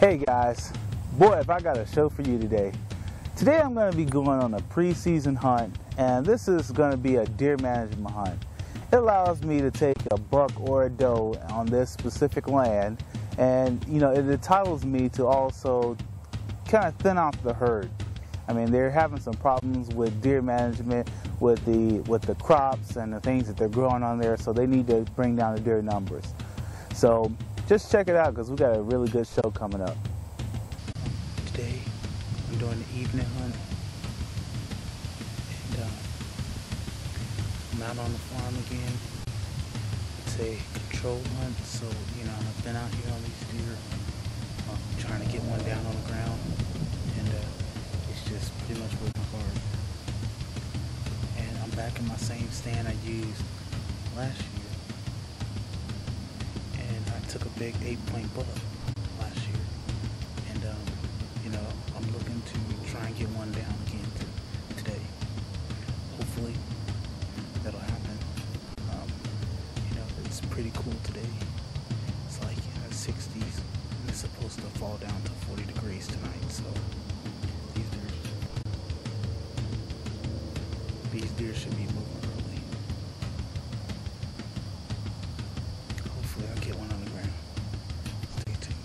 Hey guys, boy if I got a show for you today. Today I'm going to be going on a preseason hunt, and this is going to be a deer management hunt. It allows me to take a buck or a doe on this specific land, and it entitles me to also kind of thin out the herd. I mean, they're having some problems with deer management with the crops and the things that they're growing on there, so they need to bring down the deer numbers. So just check it out because we got a really good show coming up. Today I'm doing the evening hunt, and I'm out on the farm again. It's a controlled hunt, so I've been out here on these deer, trying to get one down on the ground, and it's just pretty much working hard. And I'm back in my same stand I used last year. Took a big 8-point buck last year, and I'm looking to try and get one down again today. Hopefully that'll happen. It's pretty cool today. It's like in the 60s, and it's supposed to fall down to 40 degrees tonight. So these deer should be moving early. Hopefully I'll get one on the ground. Stay tuned.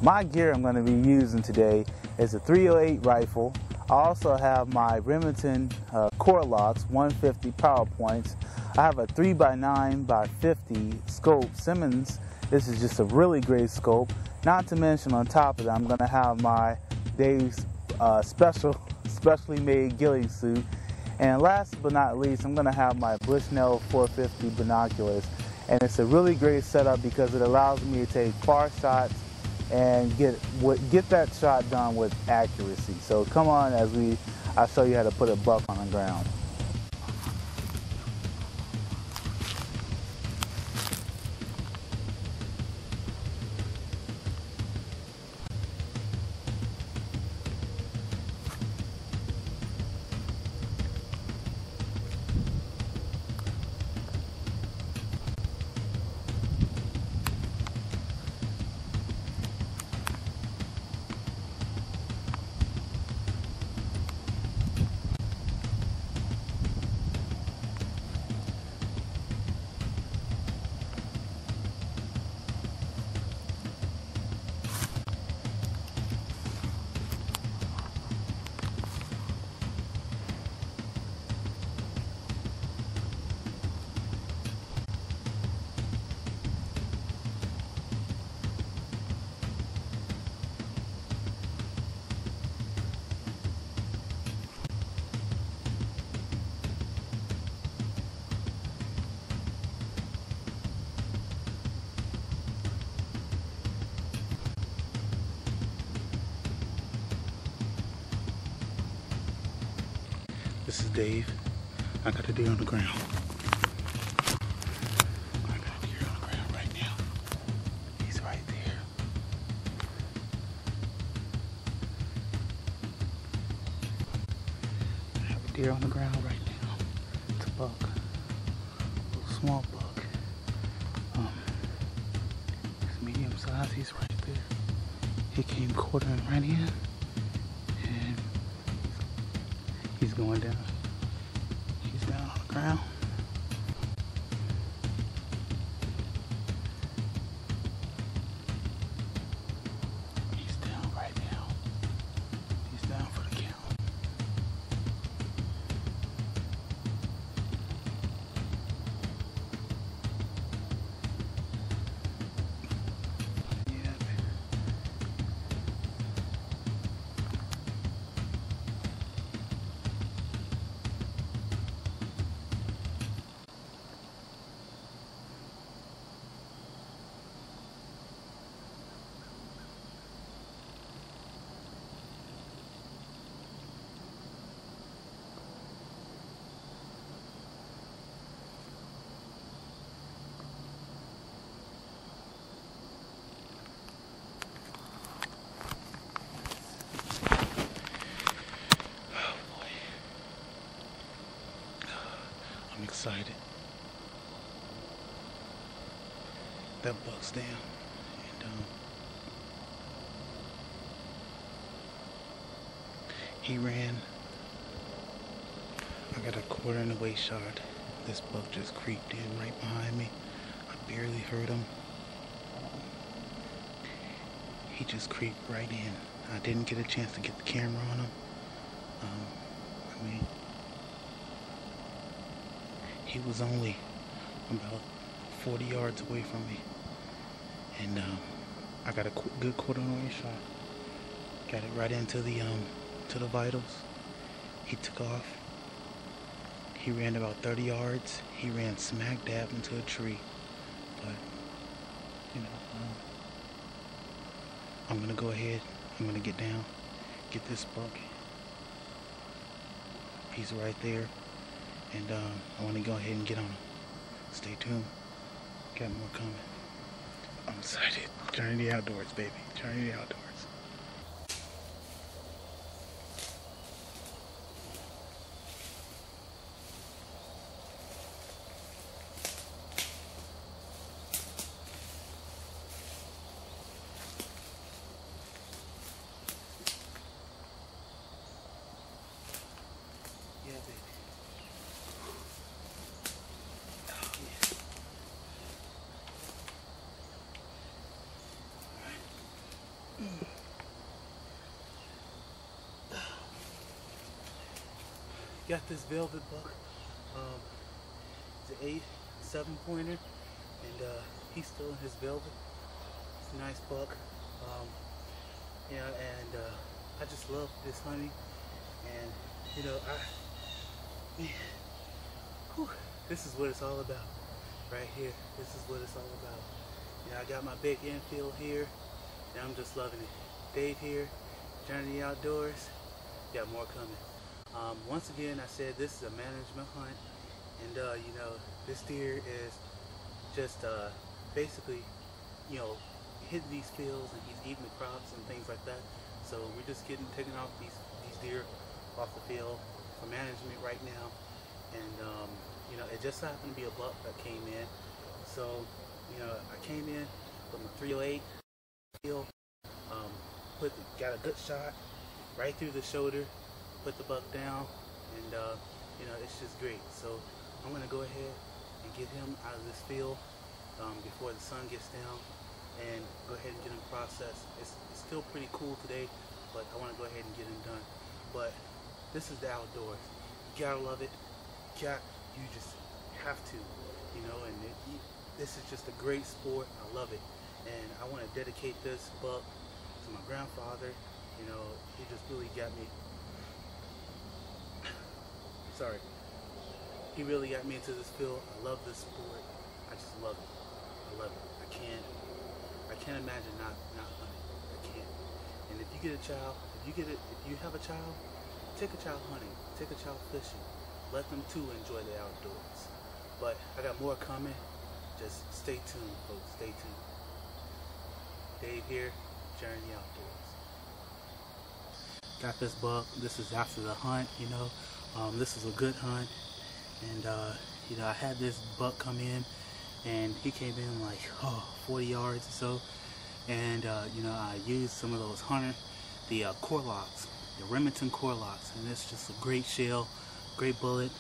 My gear I'm going to be using today is a 308 rifle. I also have my Remington core locks 150 power points. I have a 3x9x50 scope Simmons. This is just a really great scope. Not to mention, on top of that, I'm going to have my Dave's specially made ghillie suit. And last but not least, I'm going to have my Bushnell 450 binoculars. And it's a really great setup because it allows me to take far shots and get that shot done with accuracy. So come on I'll show you how to put a buck on the ground. This is Dave. I got a deer on the ground. I got a deer on the ground right now. He's right there. I have a deer on the ground right now. It's a buck. A little small buck. He's medium size. He's right there. He came quartering right in. And he's going down. He's down on the ground. He's down right now. He's down for the count. I'm excited. That buck's down. he ran. I got a quarter in the waist shot. This buck just creeped in right behind me. I barely heard him. He just creeped right in. I didn't get a chance to get the camera on him. I mean, he was only about 40 yards away from me. And I got a good quarter on the waist shot. Got it right into the to the vitals. He took off. He ran about 30 yards. He ran smack dab into a tree. But, you know, I'm gonna go ahead. I'm gonna get down, get this buck. He's right there. And I wanna go ahead and get on him. Stay tuned. Got more coming. I'm excited. Journey to the outdoors, baby. Journey to the outdoors. Yeah, baby. Oh, yeah. Got this velvet buck. It's an 8-7 pointer, and he's still in his velvet. It's a nice buck. You know, and I just love this hunting, and you know, man, whew, this is what it's all about, right here. This is what it's all about. You know, I got my big infield here, and I'm just loving it. Dave here, Journey to the Outdoors. Got more coming. Once again, I said this is a management hunt, and you know, this deer is just basically, you know, hitting these fields, and he's eating the crops and things like that. So we're just taking off these deer off the field for management right now, and you know, it just happened to be a buck that came in. So you know, I came in with my 308 field, got a good shot right through the shoulder. Put the buck down, and you know, it's just great. So I'm gonna go ahead and get him out of this field before the sun gets down, and go ahead and get him processed. It's still pretty cool today, but I want to go ahead and get him done. But this is the outdoors. You gotta love it. You just have to, you know. And this is just a great sport. I love it, and I want to dedicate this buck to my grandfather. You know, he just really got me. Sorry. He really got me into this field. I love this sport. I just love it. I love it. I can't imagine not hunting. I can't. And if you get a child, if you have a child, take a child hunting. Take a child fishing. Let them too enjoy the outdoors. But I got more coming. Just stay tuned, folks. Stay tuned. Dave here, Journey Outdoors. Got this buck. This is after the hunt, you know. This was a good hunt, and you know, I had this buck come in, and he came in like 40 yards or so, and you know, I used some of those the core locks, the Remington core locks, and it's just a great shell, great bullet.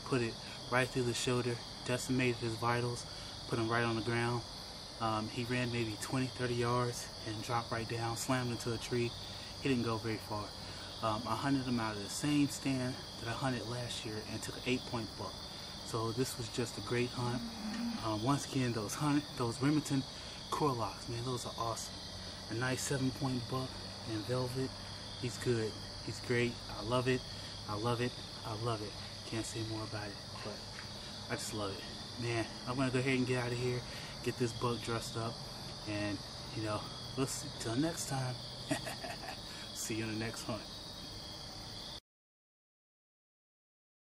Put it right through the shoulder, decimated his vitals, put him right on the ground. He ran maybe 20-30 yards and dropped right down, slammed into a tree. He didn't go very far. I hunted him out of the same stand that I hunted last year and took an 8-point buck. So this was just a great hunt. Once again, those Remington core locks, man, those are awesome. A nice 7-point buck in velvet. He's good. He's great. I love it. I love it. I love it. Can't say more about it, but I just love it. Man, I'm gonna go ahead and get out of here, get this buck dressed up, and you know, till next time. See you in the next hunt.